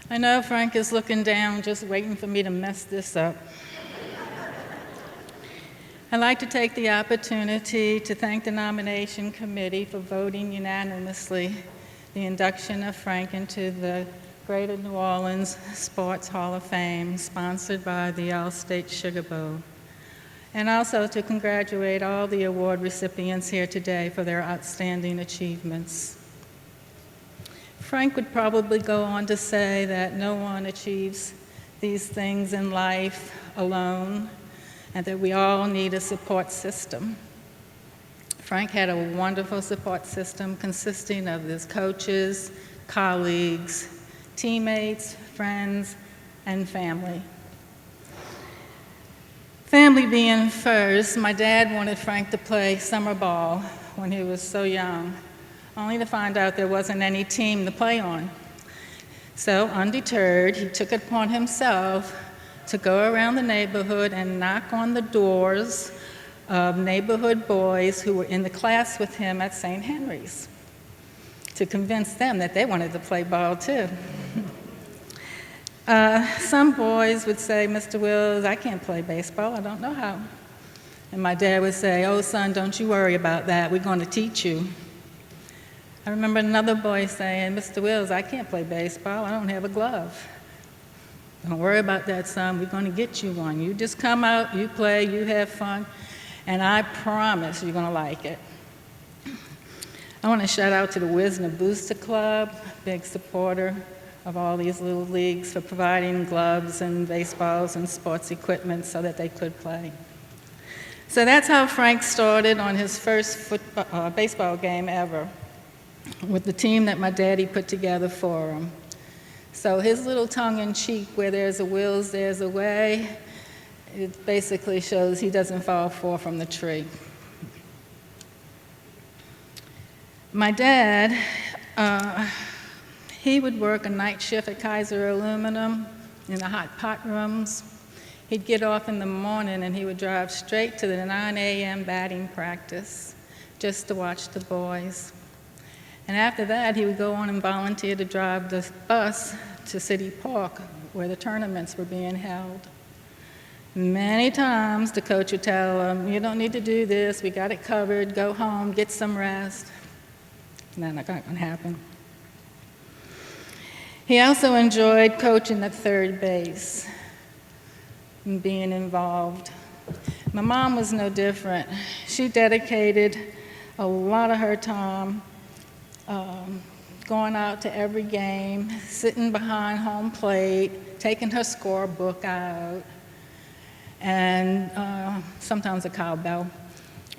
I know Frank is looking down, just waiting for me to mess this up. I'd like to take the opportunity to thank the nomination committee for voting unanimously the induction of Frank into the Greater New Orleans Sports Hall of Fame, sponsored by the Allstate Sugar Bowl. And also to congratulate all the award recipients here today for their outstanding achievements. Frank would probably go on to say that no one achieves these things in life alone, and that we all need a support system. Frank had a wonderful support system consisting of his coaches, colleagues, teammates, friends, and family. Family being first, my dad wanted Frank to play summer ball when he was so young, only to find out there wasn't any team to play on. So, undeterred, he took it upon himself to go around the neighborhood and knock on the doors of neighborhood boys who were in the class with him at St. Henry's to convince them that they wanted to play ball too. Some boys would say, "Mr. Wills, I can't play baseball, I don't know how." And my dad would say, "Oh, son, don't you worry about that, we're going to teach you." I remember another boy saying, "Mr. Wills, I can't play baseball, I don't have a glove." "Don't worry about that, son, we're going to get you one. You just come out, you play, you have fun, and I promise you're going to like it." I want to shout out to the Wisner Booster Club, big supporter of all these little leagues, for providing gloves and baseballs and sports equipment so that they could play. So that's how Frank started on his first baseball game ever, with the team that my daddy put together for him. So his little tongue-in-cheek, where there's a Wills, there's a way, it basically shows he doesn't fall far from the tree. My dad, he would work a night shift at Kaiser Aluminum in the hot pot rooms. He'd get off in the morning and he would drive straight to the 9 a.m. batting practice just to watch the boys. And after that, he would go on and volunteer to drive the bus to City Park, where the tournaments were being held. Many times, the coach would tell him, "You don't need to do this, we got it covered, go home, get some rest." That's not going to happen. He also enjoyed coaching at third base and being involved. My mom was no different. She dedicated a lot of her time going out to every game, sitting behind home plate, taking her scorebook out, and sometimes a cowbell,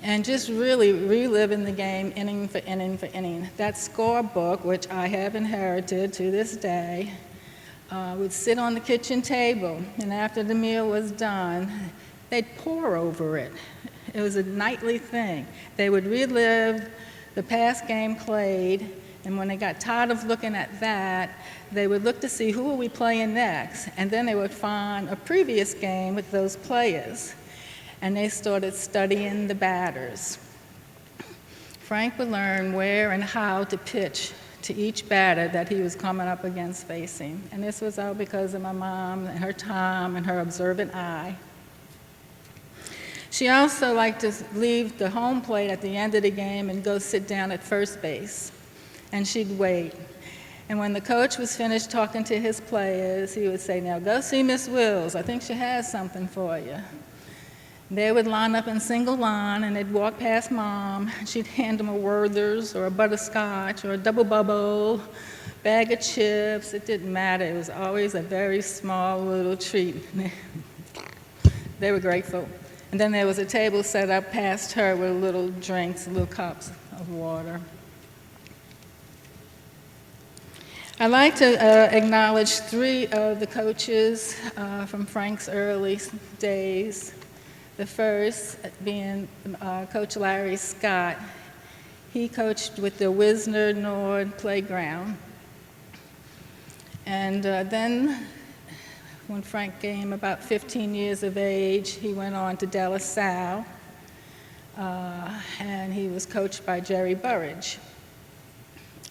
and just really reliving the game inning for inning for inning. That scorebook, which I have inherited to this day, would sit on the kitchen table, and after the meal was done, they'd pore over it. It was a nightly thing. They would relive the past game played, and when they got tired of looking at that, they would look to see who are we playing next, and then they would find a previous game with those players, and they started studying the batters. Frank would learn where and how to pitch to each batter that he was coming up against facing, and this was all because of my mom and her time and her observant eye. She also liked to leave the home plate at the end of the game and go sit down at first base, and she'd wait. And when the coach was finished talking to his players, he would say, "Now go see Miss Wills, I think she has something for you." They would line up in single line, and they'd walk past Mom. She'd hand them a Werther's or a butterscotch or a double bubble, bag of chips. It didn't matter. It was always a very small little treat. They were grateful. And then there was a table set up past her with little drinks, little cups of water. I'd like to acknowledge three of the coaches from Frank's early days. The first being Coach Larry Scott. He coached with the Wisner Nord Playground. And then when Frank came about 15 years of age, he went on to De La Salle, and he was coached by Jerry Burridge.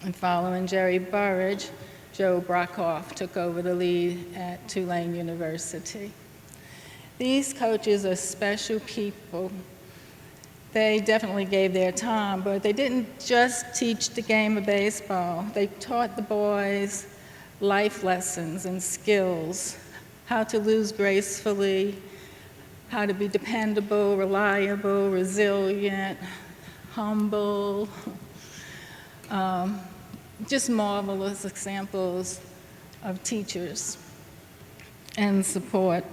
And following Jerry Burridge, Joe Brockhoff took over the lead at Tulane University. These coaches are special people. They definitely gave their time, but they didn't just teach the game of baseball. They taught the boys life lessons and skills, how to lose gracefully, how to be dependable, reliable, resilient, humble. Just marvelous examples of teachers and support.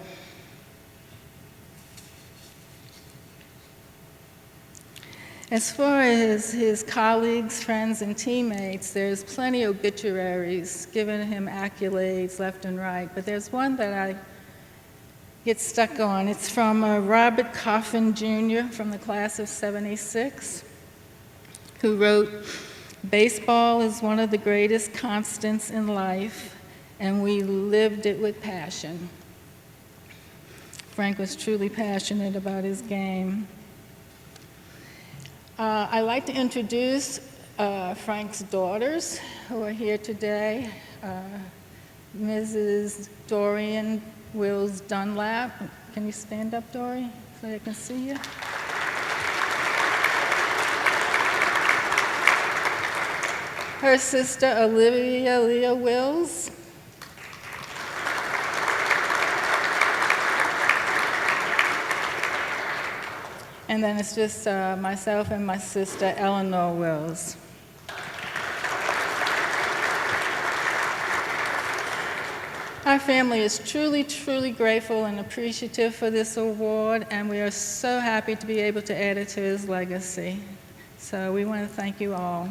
As far as his colleagues, friends, and teammates, there's plenty of obituaries giving him accolades left and right, but there's one that I get stuck on. It's from Robert Coffin Jr. from the class of '76, who wrote, "Baseball is one of the greatest constants in life, and we lived it with passion." Frank was truly passionate about his game. I'd like to introduce Frank's daughters who are here today. Mrs. Dorian Wills Dunlap. Can you stand up, Dory, so I can see you? Her sister, Olivia Leah Wills. And then it's just myself and my sister, Eleanor Wills. Our family is truly, truly grateful and appreciative for this award, and we are so happy to be able to add it to his legacy. So we want to thank you all.